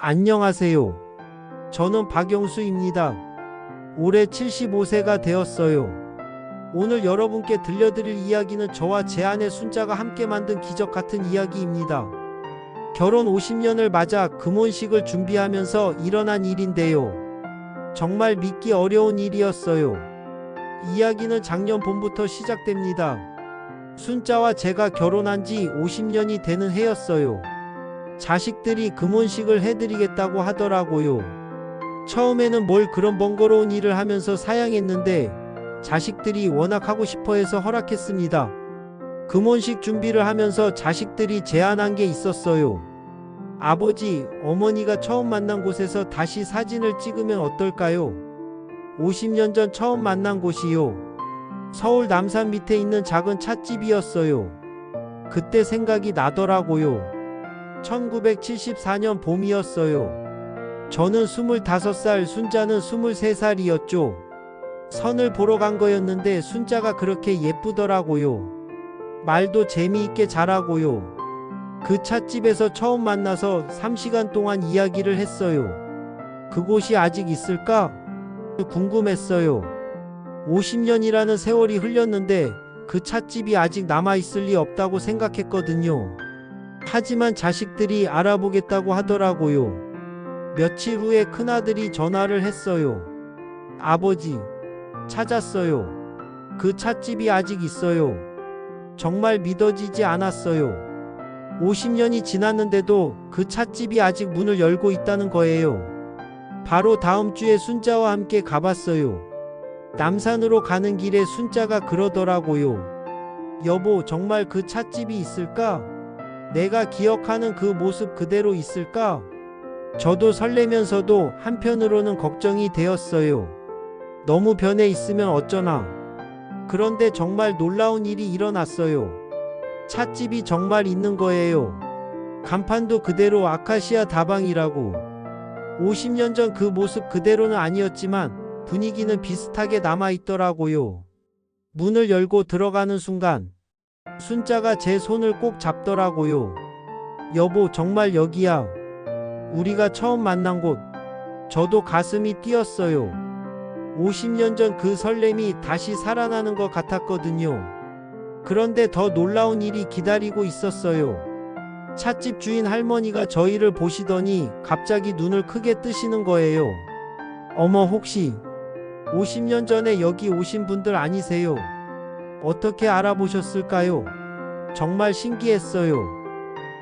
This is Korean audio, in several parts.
안녕하세요. 저는 박영수입니다. 올해 75세가 되었어요. 오늘 여러분께 들려드릴 이야기는 저와 제 아내 순자가 함께 만든 기적 같은 이야기입니다. 결혼 50년을 맞아 금혼식을 준비하면서 일어난 일인데요. 정말 믿기 어려운 일이었어요. 이야기는 작년 봄부터 시작됩니다. 순자와 제가 결혼한 지 50년이 되는 해였어요. 자식들이 금혼식을 해드리겠다고 하더라고요. 처음에는 뭘 그런 번거로운 일을 하면서 사양했는데 자식들이 워낙 하고 싶어 해서 허락했습니다. 금혼식 준비를 하면서 자식들이 제안한 게 있었어요. 아버지, 어머니가 처음 만난 곳에서 다시 사진을 찍으면 어떨까요? 50년 전 처음 만난 곳이요. 서울 남산 밑에 있는 작은 찻집이었어요. 그때 생각이 나더라고요. 1974년 봄이었어요. 저는 25살, 순자는 23살이었죠. 선을 보러 간 거였는데 순자가 그렇게 예쁘더라고요. 말도 재미있게 잘하고요. 그 찻집에서 처음 만나서 3시간 동안 이야기를 했어요. 그곳이 아직 있을까? 궁금했어요. 50년이라는 세월이 흘렸는데 그 찻집이 아직 남아있을 리 없다고 생각했거든요. 하지만 자식들이 알아보겠다고 하더라고요. 며칠 후에 큰아들이 전화를 했어요. 아버지, 찾았어요. 그 찻집이 아직 있어요. 정말 믿어지지 않았어요. 50년이 지났는데도 그 찻집이 아직 문을 열고 있다는 거예요. 바로 다음 주에 순자와 함께 가봤어요. 남산으로 가는 길에 순자가 그러더라고요. 여보, 정말 그 찻집이 있을까? 내가 기억하는 그 모습 그대로 있을까? 저도 설레면서도 한편으로는 걱정이 되었어요. 너무 변해 있으면 어쩌나. 그런데 정말 놀라운 일이 일어났어요. 찻집이 정말 있는 거예요. 간판도 그대로 아카시아 다방이라고. 50년 전 그 모습 그대로는 아니었지만 분위기는 비슷하게 남아있더라고요. 문을 열고 들어가는 순간 순자가 제 손을 꼭 잡더라고요. 여보, 정말 여기야. 우리가 처음 만난 곳. 저도 가슴이 뛰었어요. 50년 전 그 설렘이 다시 살아나는 것 같았거든요. 그런데 더 놀라운 일이 기다리고 있었어요. 찻집 주인 할머니가 저희를 보시더니 갑자기 눈을 크게 뜨시는 거예요. 어머, 혹시 50년 전에 여기 오신 분들 아니세요? 어떻게 알아보셨을까요? 정말 신기했어요.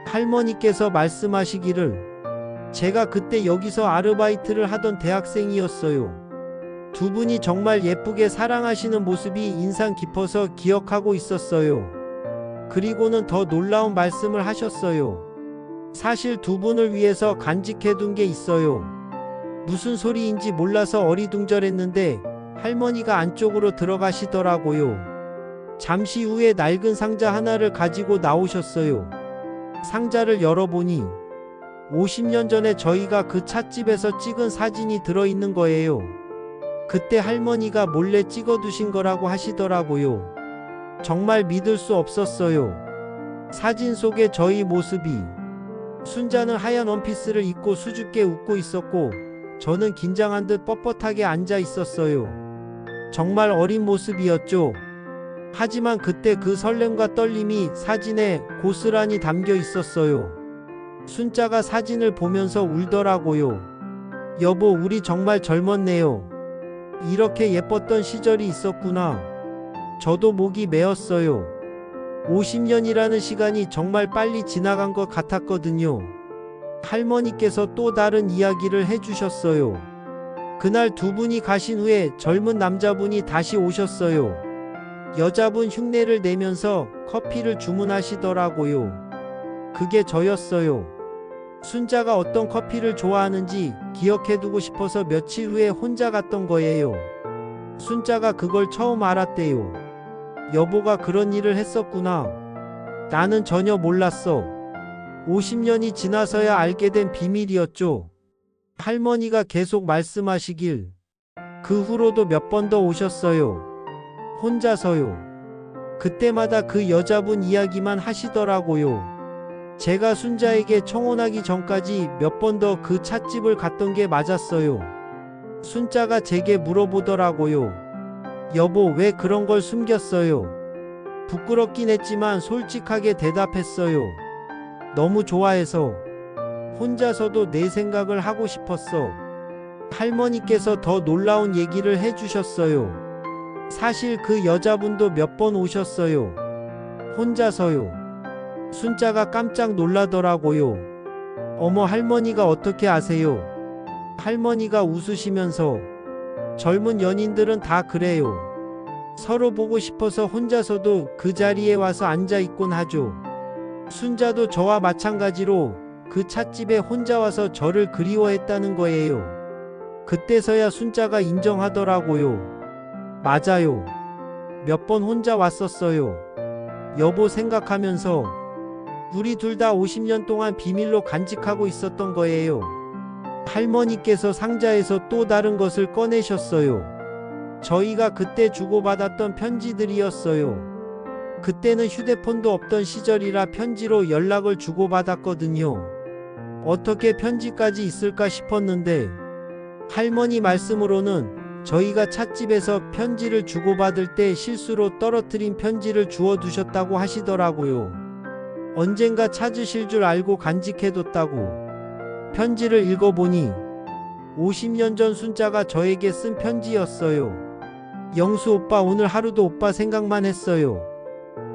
할머니께서 말씀하시기를 제가 그때 여기서 아르바이트를 하던 대학생이었어요. 두 분이 정말 예쁘게 사랑하시는 모습이 인상 깊어서 기억하고 있었어요. 그리고는 더 놀라운 말씀을 하셨어요. 사실 두 분을 위해서 간직해둔 게 있어요. 무슨 소리인지 몰라서 어리둥절했는데 할머니가 안쪽으로 들어가시더라고요. 잠시 후에 낡은 상자 하나를 가지고 나오셨어요. 상자를 열어보니 50년 전에 저희가 그 찻집에서 찍은 사진이 들어있는 거예요. 그때 할머니가 몰래 찍어두신 거라고 하시더라고요. 정말 믿을 수 없었어요. 사진 속에 저희 모습이. 순자는 하얀 원피스를 입고 수줍게 웃고 있었고 저는 긴장한 듯 뻣뻣하게 앉아 있었어요. 정말 어린 모습이었죠. 하지만 그때 그 설렘과 떨림이 사진에 고스란히 담겨 있었어요. 순자가 사진을 보면서 울더라고요. 여보, 우리 정말 젊었네요. 이렇게 예뻤던 시절이 있었구나. 저도 목이 메었어요. 50년이라는 시간이 정말 빨리 지나간 것 같았거든요. 할머니께서 또 다른 이야기를 해주셨어요. 그날 두 분이 가신 후에 젊은 남자분이 다시 오셨어요. 여자분 흉내를 내면서 커피를 주문하시더라고요. 그게 저였어요. 순자가 어떤 커피를 좋아하는지 기억해두고 싶어서 며칠 후에 혼자 갔던 거예요. 순자가 그걸 처음 알았대요. 여보가 그런 일을 했었구나. 나는 전혀 몰랐어. 50년이 지나서야 알게 된 비밀이었죠. 할머니가 계속 말씀하시길 그 후로도 몇 번 더 오셨어요. 혼자서요. 그때마다 그 여자분 이야기만 하시더라고요. 제가 순자에게 청혼하기 전까지 몇 번 더 그 찻집을 갔던 게 맞았어요. 순자가 제게 물어보더라고요. 여보, 왜 그런 걸 숨겼어요? 부끄럽긴 했지만 솔직하게 대답했어요. 너무 좋아해서. 혼자서도 내 생각을 하고 싶었어. 할머니께서 더 놀라운 얘기를 해주셨어요. 사실 그 여자분도 몇 번 오셨어요. 혼자서요. 순자가 깜짝 놀라더라고요. 어머, 할머니가 어떻게 아세요? 할머니가 웃으시면서 젊은 연인들은 다 그래요. 서로 보고 싶어서 혼자서도 그 자리에 와서 앉아 있곤 하죠. 순자도 저와 마찬가지로 그 찻집에 혼자 와서 저를 그리워했다는 거예요. 그때서야 순자가 인정하더라고요. 맞아요. 몇 번 혼자 왔었어요. 여보, 생각하면서 우리 둘 다 50년 동안 비밀로 간직하고 있었던 거예요. 할머니께서 상자에서 또 다른 것을 꺼내셨어요. 저희가 그때 주고받았던 편지들이었어요. 그때는 휴대폰도 없던 시절이라 편지로 연락을 주고받았거든요. 어떻게 편지까지 있을까 싶었는데 할머니 말씀으로는 저희가 찻집에서 편지를 주고받을 때 실수로 떨어뜨린 편지를 주워두셨다고 하시더라고요. 언젠가 찾으실 줄 알고 간직해뒀다고. 편지를 읽어보니 50년 전 순자가 저에게 쓴 편지였어요. 영수 오빠, 오늘 하루도 오빠 생각만 했어요.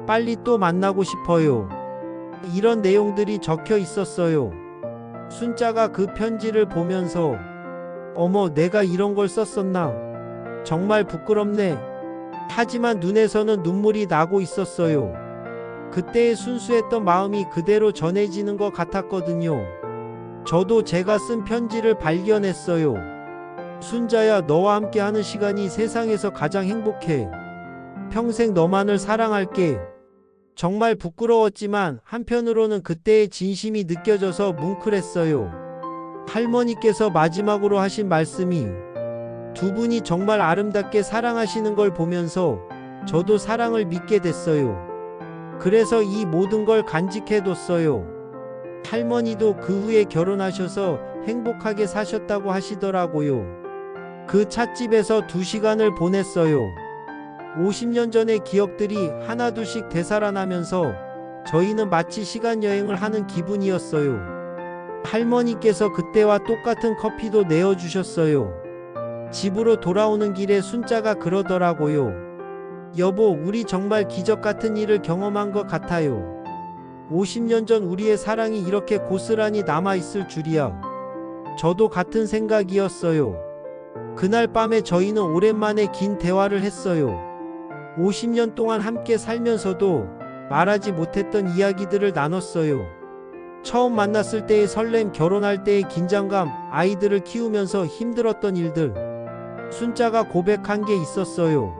빨리 또 만나고 싶어요. 이런 내용들이 적혀 있었어요. 순자가 그 편지를 보면서 어머, 내가 이런 걸 썼었나? 정말 부끄럽네. 하지만 눈에서는 눈물이 나고 있었어요. 그때의 순수했던 마음이 그대로 전해지는 것 같았거든요. 저도 제가 쓴 편지를 발견했어요. 순자야, 너와 함께하는 시간이 세상에서 가장 행복해. 평생 너만을 사랑할게. 정말 부끄러웠지만 한편으로는 그때의 진심이 느껴져서 뭉클했어요. 할머니께서 마지막으로 하신 말씀이 두 분이 정말 아름답게 사랑하시는 걸 보면서 저도 사랑을 믿게 됐어요. 그래서 이 모든 걸 간직해뒀어요. 할머니도 그 후에 결혼하셔서 행복하게 사셨다고 하시더라고요. 그 찻집에서 2시간을 보냈어요. 50년 전의 기억들이 하나둘씩 되살아나면서 저희는 마치 시간여행을 하는 기분이었어요. 할머니께서 그때와 똑같은 커피도 내어주셨어요. 집으로 돌아오는 길에 순자가 그러더라고요. 여보, 우리 정말 기적 같은 일을 경험한 것 같아요. 50년 전 우리의 사랑이 이렇게 고스란히 남아있을 줄이야. 저도 같은 생각이었어요. 그날 밤에 저희는 오랜만에 긴 대화를 했어요. 50년 동안 함께 살면서도 말하지 못했던 이야기들을 나눴어요. 처음 만났을 때의 설렘, 결혼할 때의 긴장감, 아이들을 키우면서 힘들었던 일들. 순자가 고백한 게 있었어요.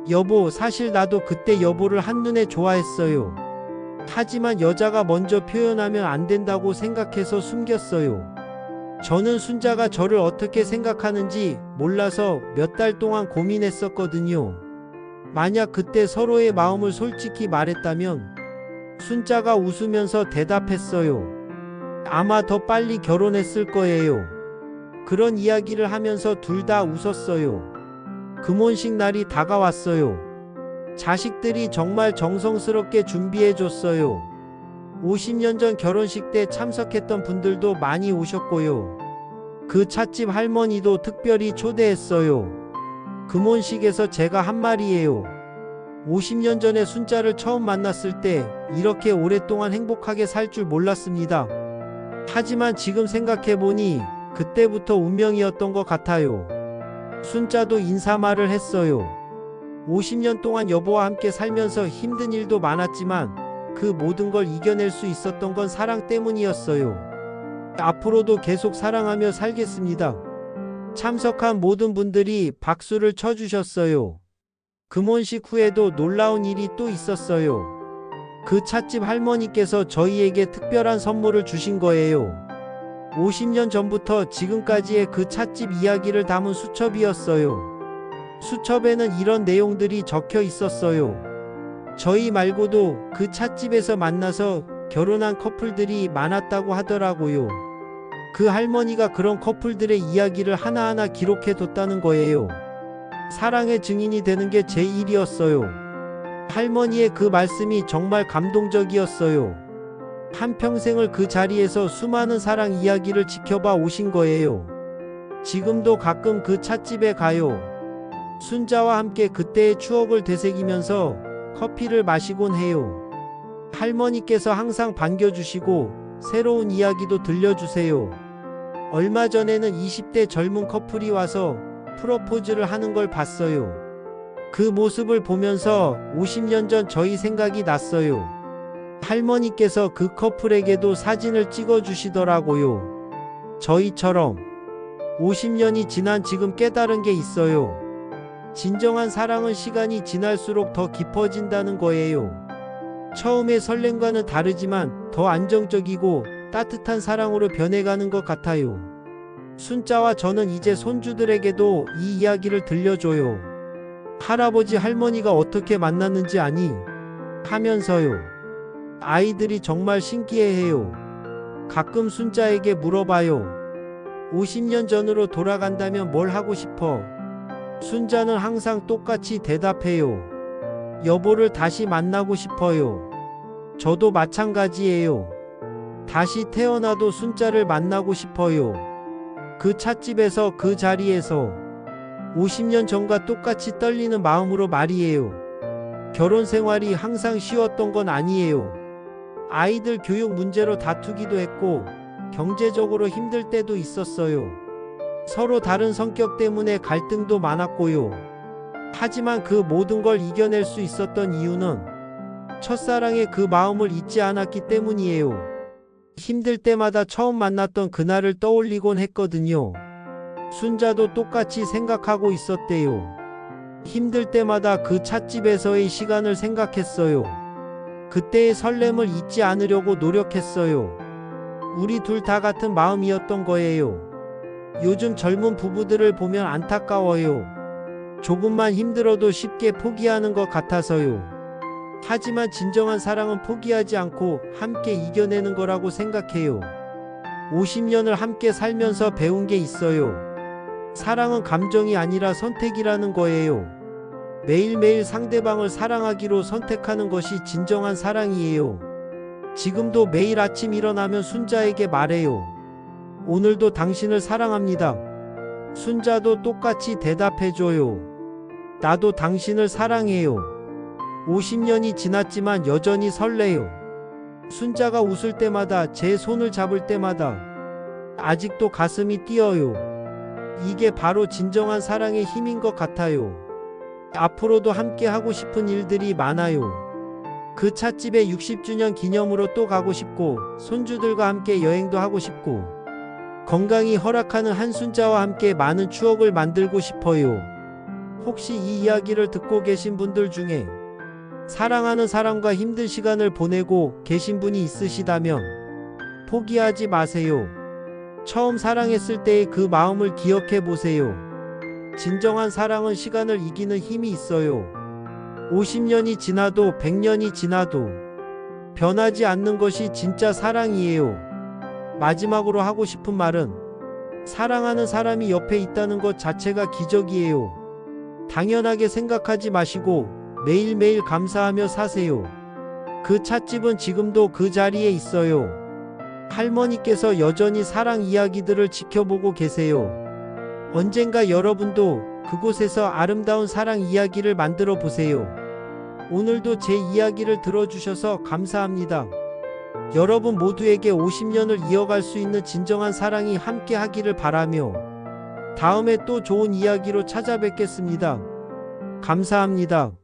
여보, 사실 나도 그때 여보를 한눈에 좋아했어요. 하지만 여자가 먼저 표현하면 안 된다고 생각해서 숨겼어요. 저는 순자가 저를 어떻게 생각하는지 몰라서 몇 달 동안 고민했었거든요. 만약 그때 서로의 마음을 솔직히 말했다면 순자가 웃으면서 대답했어요. 아마 더 빨리 결혼했을 거예요. 그런 이야기를 하면서 둘 다 웃었어요. 금혼식 날이 다가왔어요. 자식들이 정말 정성스럽게 준비해줬어요. 50년 전 결혼식 때 참석했던 분들도 많이 오셨고요. 그 찻집 할머니도 특별히 초대했어요. 금혼식에서 제가 한 말이에요. 50년 전에 순자를 처음 만났을 때 이렇게 오랫동안 행복하게 살 줄 몰랐습니다. 하지만 지금 생각해보니 그때부터 운명이었던 것 같아요. 순자도 인사말을 했어요. 50년 동안 여보와 함께 살면서 힘든 일도 많았지만 그 모든 걸 이겨낼 수 있었던 건 사랑 때문이었어요. 앞으로도 계속 사랑하며 살겠습니다. 참석한 모든 분들이 박수를 쳐주셨어요. 금혼식 후에도 놀라운 일이 또 있었어요. 그 찻집 할머니께서 저희에게 특별한 선물을 주신 거예요. 50년 전부터 지금까지의 그 찻집 이야기를 담은 수첩이었어요. 수첩에는 이런 내용들이 적혀 있었어요. 저희 말고도 그 찻집에서 만나서 결혼한 커플들이 많았다고 하더라고요. 그 할머니가 그런 커플들의 이야기를 하나하나 기록해 뒀다는 거예요. 사랑의 증인이 되는 게 제 일이었어요. 할머니의 그 말씀이 정말 감동적이었어요. 한평생을 그 자리에서 수많은 사랑 이야기를 지켜봐 오신 거예요. 지금도 가끔 그 찻집에 가요. 순자와 함께 그때의 추억을 되새기면서 커피를 마시곤 해요. 할머니께서 항상 반겨주시고 새로운 이야기도 들려주세요. 얼마 전에는 20대 젊은 커플이 와서 프로포즈를 하는 걸 봤어요. 그 모습을 보면서 50년 전 저희 생각이 났어요. 할머니께서 그 커플에게도 사진을 찍어주시더라고요. 저희처럼 50년이 지난 지금 깨달은 게 있어요. 진정한 사랑은 시간이 지날수록 더 깊어진다는 거예요. 처음의 설렘과는 다르지만 더 안정적이고 따뜻한 사랑으로 변해가는 것 같아요. 순자와 저는 이제 손주들에게도 이 이야기를 들려줘요. 할아버지 할머니가 어떻게 만났는지 아니? 하면서요. 아이들이 정말 신기해해요. 가끔 순자에게 물어봐요. 50년 전으로 돌아간다면 뭘 하고 싶어? 순자는 항상 똑같이 대답해요. 여보를 다시 만나고 싶어요. 저도 마찬가지예요. 다시 태어나도 순자를 만나고 싶어요. 그 찻집에서 그 자리에서 50년 전과 똑같이 떨리는 마음으로 말이에요. 결혼 생활이 항상 쉬웠던 건 아니에요. 아이들 교육 문제로 다투기도 했고 경제적으로 힘들 때도 있었어요. 서로 다른 성격 때문에 갈등도 많았고요. 하지만 그 모든 걸 이겨낼 수 있었던 이유는 첫사랑의 그 마음을 잊지 않았기 때문이에요. 힘들 때마다 처음 만났던 그날을 떠올리곤 했거든요. 순자도 똑같이 생각하고 있었대요. 힘들 때마다 그 찻집에서의 시간을 생각했어요. 그때의 설렘을 잊지 않으려고 노력했어요. 우리 둘 다 같은 마음이었던 거예요. 요즘 젊은 부부들을 보면 안타까워요. 조금만 힘들어도 쉽게 포기하는 것 같아서요. 하지만 진정한 사랑은 포기하지 않고 함께 이겨내는 거라고 생각해요. 50년을 함께 살면서 배운 게 있어요. 사랑은 감정이 아니라 선택이라는 거예요. 매일매일 상대방을 사랑하기로 선택하는 것이 진정한 사랑이에요. 지금도 매일 아침 일어나면 순자에게 말해요. 오늘도 당신을 사랑합니다. 순자도 똑같이 대답해줘요. 나도 당신을 사랑해요. 50년이 지났지만 여전히 설레요. 순자가 웃을 때마다 제 손을 잡을 때마다 아직도 가슴이 뛰어요. 이게 바로 진정한 사랑의 힘인 것 같아요. 앞으로도 함께 하고 싶은 일들이 많아요. 그 찻집에 60주년 기념으로 또 가고 싶고 손주들과 함께 여행도 하고 싶고 건강이 허락하는 한순자와 함께 많은 추억을 만들고 싶어요. 혹시 이 이야기를 듣고 계신 분들 중에 사랑하는 사람과 힘든 시간을 보내고 계신 분이 있으시다면 포기하지 마세요. 처음 사랑했을 때의 그 마음을 기억해 보세요. 진정한 사랑은 시간을 이기는 힘이 있어요. 50년이 지나도 100년이 지나도 변하지 않는 것이 진짜 사랑이에요. 마지막으로 하고 싶은 말은 사랑하는 사람이 옆에 있다는 것 자체가 기적이에요. 당연하게 생각하지 마시고 매일매일 감사하며 사세요. 그 찻집은 지금도 그 자리에 있어요. 할머니께서 여전히 사랑 이야기들을 지켜보고 계세요. 언젠가 여러분도 그곳에서 아름다운 사랑 이야기를 만들어 보세요. 오늘도 제 이야기를 들어주셔서 감사합니다. 여러분 모두에게 50년을 이어갈 수 있는 진정한 사랑이 함께 하기를 바라며 다음에 또 좋은 이야기로 찾아뵙겠습니다. 감사합니다.